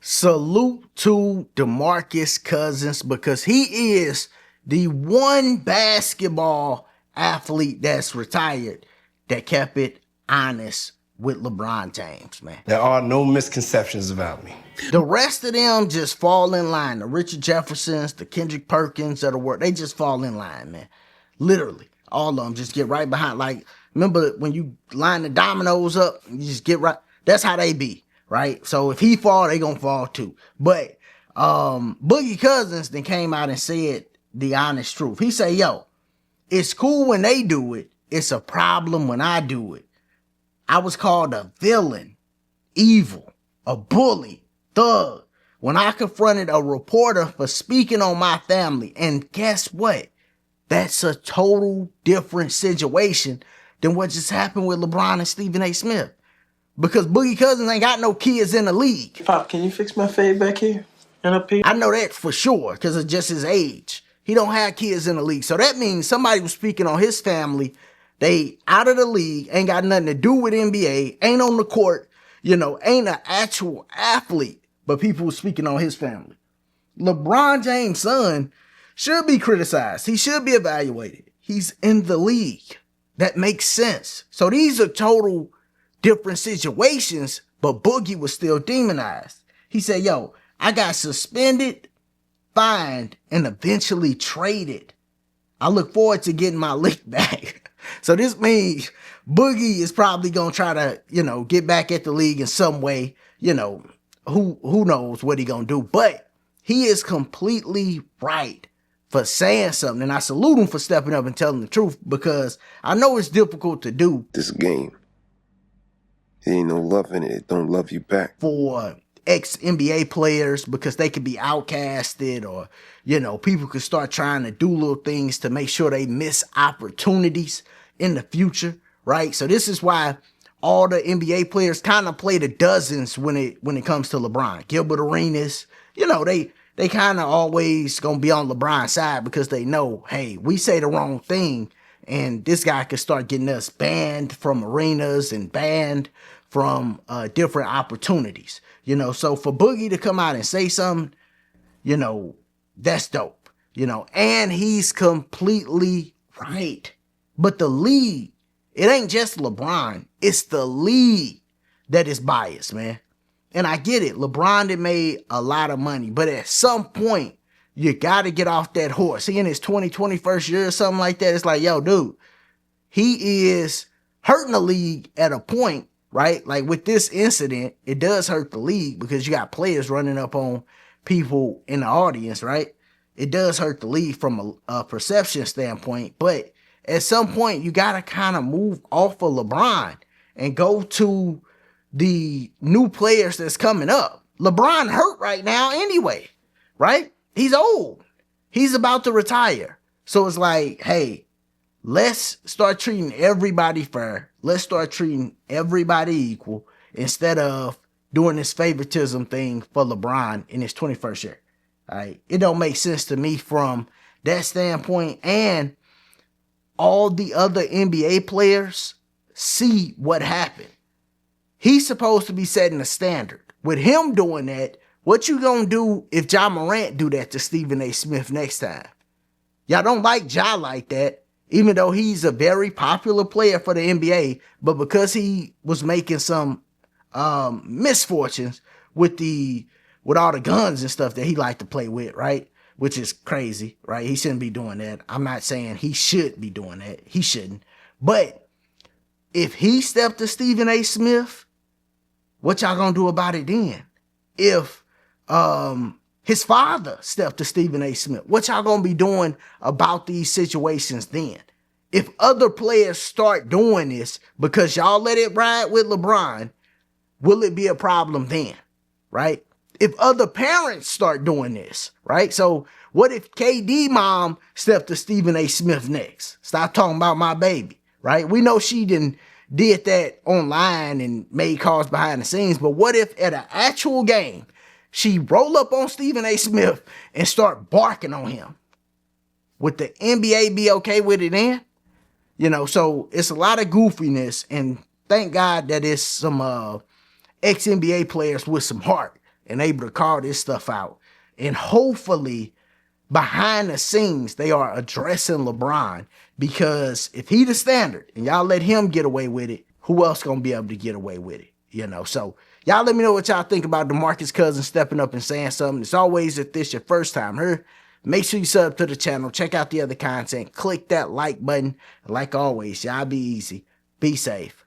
Salute to DeMarcus Cousins because he is the one basketball athlete that's retired that kept it honest with LeBron James, man. There are no misconceptions about me. The rest of them just fall in line. The Richard Jeffersons, the Kendrick Perkins of the world, they just fall in line, man. Literally, all of them just get right behind. Like, remember when you line the dominoes up, you just get right. That's how they be. Right? So if he fall, they gonna fall too. But Boogie Cousins then came out and said the honest truth. He say, yo, it's cool when they do it. It's a problem when I do it. I was called a villain, evil, a bully, thug, when I confronted a reporter for speaking on my family. And guess what? That's a total different situation than what just happened with LeBron and Stephen A. Smith. Because Boogie Cousins ain't got no kids in the league. Pop, can you fix my fade back here and up here? I know that for sure because of just his age. He don't have kids in the league. So that means somebody was speaking on his family. They out of the league, ain't got nothing to do with NBA, ain't on the court, ain't an actual athlete, but people were speaking on his family. LeBron James' son should be criticized. He should be evaluated. He's in the league. That makes sense. So these are total different situations, but Boogie was still demonized. He said, yo, I got suspended, fined, and eventually traded. I look forward to getting my lick back. So this means Boogie is probably going to try to, get back at the league in some way. Who knows what he going to do. But he is completely right for saying something. And I salute him for stepping up and telling the truth because I know it's difficult to do. This game. There ain't no love in it. It don't love you back. For ex-NBA players because they could be outcasted or, people could start trying to do little things to make sure they miss opportunities in the future, right? So this is why all the NBA players kind of play the dozens when it comes to LeBron. Gilbert Arenas, they kind of always going to be on LeBron's side because they know, hey, we say the wrong thing and this guy could start getting us banned from arenas and banned from different opportunities, So for Boogie to come out and say something, that's dope, And he's completely right. But the league, it ain't just LeBron. It's the league that is biased, man. And I get it. LeBron did made a lot of money. But at some point, you got to get off that horse. He in his 21st year or something like that. It's like, yo, dude, he is hurting the league at a point, right? Like with this incident, it does hurt the league because you got players running up on people in the audience, right? It does hurt the league from a perception standpoint. But at some point, you got to kind of move off of LeBron and go to the new players that's coming up. LeBron hurt right now anyway, right? He's old. He's about to retire. So it's like, hey, let's start treating everybody fair. Let's start treating everybody equal instead of doing this favoritism thing for LeBron in his 21st year. All right? It don't make sense to me from that standpoint. And all the other NBA players see what happened. He's supposed to be setting a standard. With him doing that, what you gonna do if Ja Morant do that to Stephen A. Smith next time? Y'all don't like Ja like that, even though he's a very popular player for the NBA, but because he was making some misfortunes with all the guns and stuff that he liked to play with, right? Which is crazy, right? He shouldn't be doing that. I'm not saying he should be doing that. He shouldn't. But if he stepped to Stephen A. Smith, what y'all gonna do about it then? If his father stepped to Stephen A. Smith, what y'all gonna be doing about these situations then? If other players start doing this because y'all let it ride with LeBron, will it be a problem then, right? If other parents start doing this, right? So what if KD mom stepped to Stephen A. Smith next? Stop talking about my baby, right? We know she did that online and made calls behind the scenes, but what if at an actual game, she roll up on Stephen A. Smith and start barking on him? Would the NBA be okay with it then? So it's a lot of goofiness, and thank God that it's some ex-NBA players with some heart and able to call this stuff out. And hopefully, behind the scenes, they are addressing LeBron, because if he the standard and y'all let him get away with it, who else gonna be able to get away with it? You know, so y'all let me know what y'all think about DeMarcus Cousins stepping up and saying something. As always, if this your first time here, make sure you sub to the channel, check out the other content, click that like button. Like always, y'all be easy, be safe.